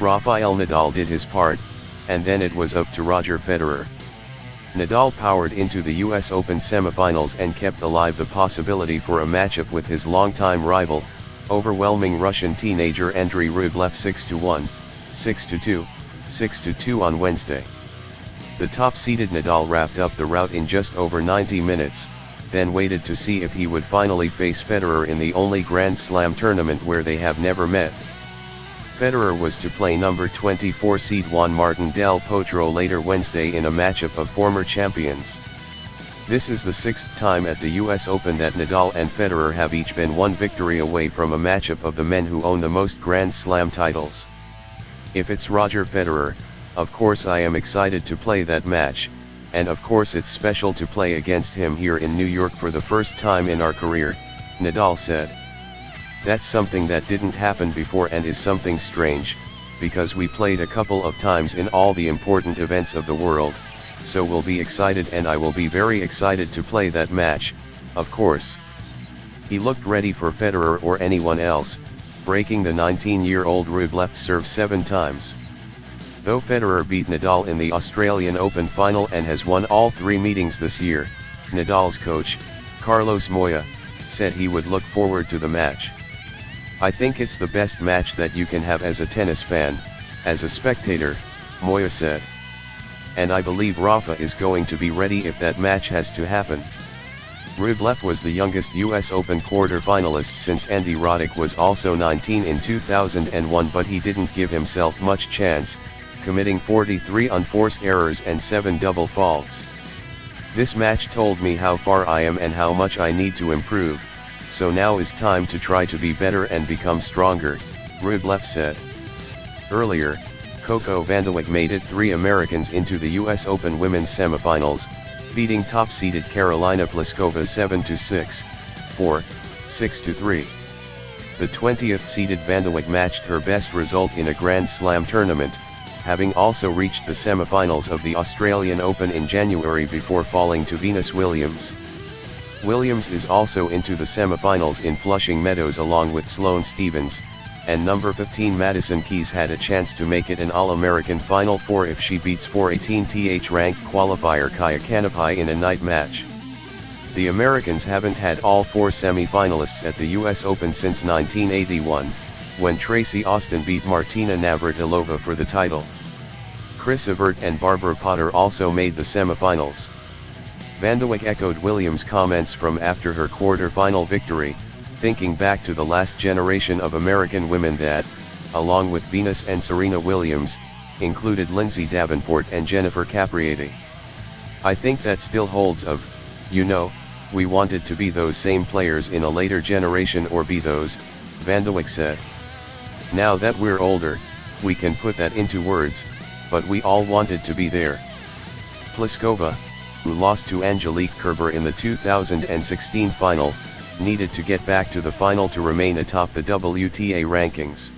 Rafael Nadal did his part, and then it was up to Roger Federer. Nadal powered into the US Open semifinals and kept alive the possibility for a matchup with his longtime rival, overwhelming Russian teenager Andrey Rublev 6-1, 6-2, 6-2 on Wednesday. The top-seeded Nadal wrapped up the rout in just over 90 minutes, then waited to see if he would finally face Federer in the only Grand Slam tournament where they have never met. Federer was to play number 24 seed Juan Martin del Potro later Wednesday in a matchup of former champions. This is the sixth time at the US Open that Nadal and Federer have each been one victory away from a matchup of the men who own the most Grand Slam titles. If it's Roger Federer, of course I am excited to play that match, and of course it's special to play against him here in New York for the first time in our career, Nadal said. That's something that didn't happen before and is something strange, because we played a couple of times in all the important events of the world, so we'll be excited and I will be very excited to play that match, of course. He looked ready for Federer or anyone else, breaking the 19-year-old Rublev serve 7 times. Though Federer beat Nadal in the Australian Open final and has won all 3 meetings this year, Nadal's coach, Carlos Moya, said he would look forward to the match. I think it's the best match that you can have as a tennis fan, as a spectator, Moya said. And I believe Rafa is going to be ready if that match has to happen. Rublev was the youngest US Open quarter-finalist since Andrey Rublev was also 19 in 2001, but he didn't give himself much chance, committing 43 unforced errors and 7 double faults. This match told me how far I am and how much I need to improve, so now is time to try to be better and become stronger, Rublev said. Earlier, CoCo Vandeweghe made it 3 Americans into the US Open women's semifinals, beating top-seeded Karolina Pliskova 7-6, 4, 6-3. The 20th-seeded Vandeweghe matched her best result in a Grand Slam tournament, having also reached the semifinals of the Australian Open in January before falling to Venus Williams. Williams is also into the semifinals in Flushing Meadows along with Sloane Stephens, and number 15 Madison Keys had a chance to make it an All-American Final Four if she beats 418th ranked qualifier Kaya Kanepi in a night match. The Americans haven't had all 4 semi-finalists at the US Open since 1981, when Tracy Austin beat Martina Navratilova for the title. Chris Evert and Barbara Potter also made the semifinals. Vandeweghe echoed Williams' comments from after her quarter-final victory, thinking back to the last generation of American women that, along with Venus and Serena Williams, included Lindsay Davenport and Jennifer Capriati. I think that still holds of, we wanted to be those same players in a later generation or be those, Vandeweghe said. Now that we're older, we can put that into words, but we all wanted to be there. Pliskova, who lost to Angelique Kerber in the 2016 final, needed to get back to the final to remain atop the WTA rankings.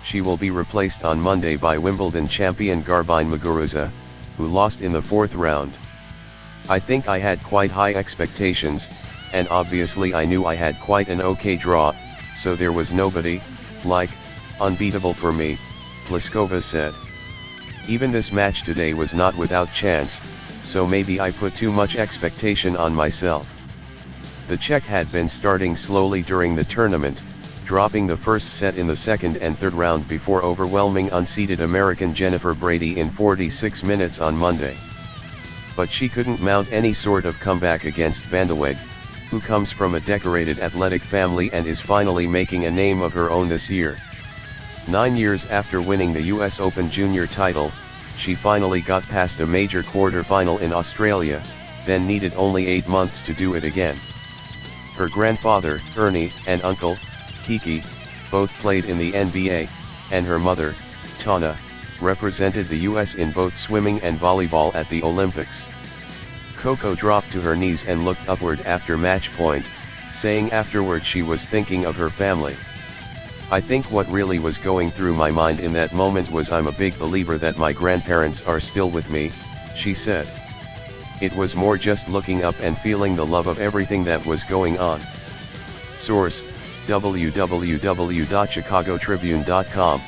She will be replaced on Monday by Wimbledon champion Garbine Muguruza, who lost in the 4th round. I think I had quite high expectations, and obviously I knew I had quite an okay draw, so there was nobody, unbeatable for me, Pliskova said. Even this match today was not without chance, so maybe I put too much expectation on myself. The Czech had been starting slowly during the tournament, dropping the first set in the 2nd and 3rd round before overwhelming unseeded American Jennifer Brady in 46 minutes on Monday. But she couldn't mount any sort of comeback against Vandeweghe, who comes from a decorated athletic family and is finally making a name of her own this year. 9 years after winning the US Open Junior title, she finally got past a major quarter-final in Australia, then needed only 8 months to do it again. Her grandfather, Ernie, and uncle, Kiki, both played in the NBA, and her mother, Tana, represented the US in both swimming and volleyball at the Olympics. CoCo dropped to her knees and looked upward after match point, saying afterward she was thinking of her family. I think what really was going through my mind in that moment was I'm a big believer that my grandparents are still with me, she said. It was more just looking up and feeling the love of everything that was going on. Source: www.chicagotribune.com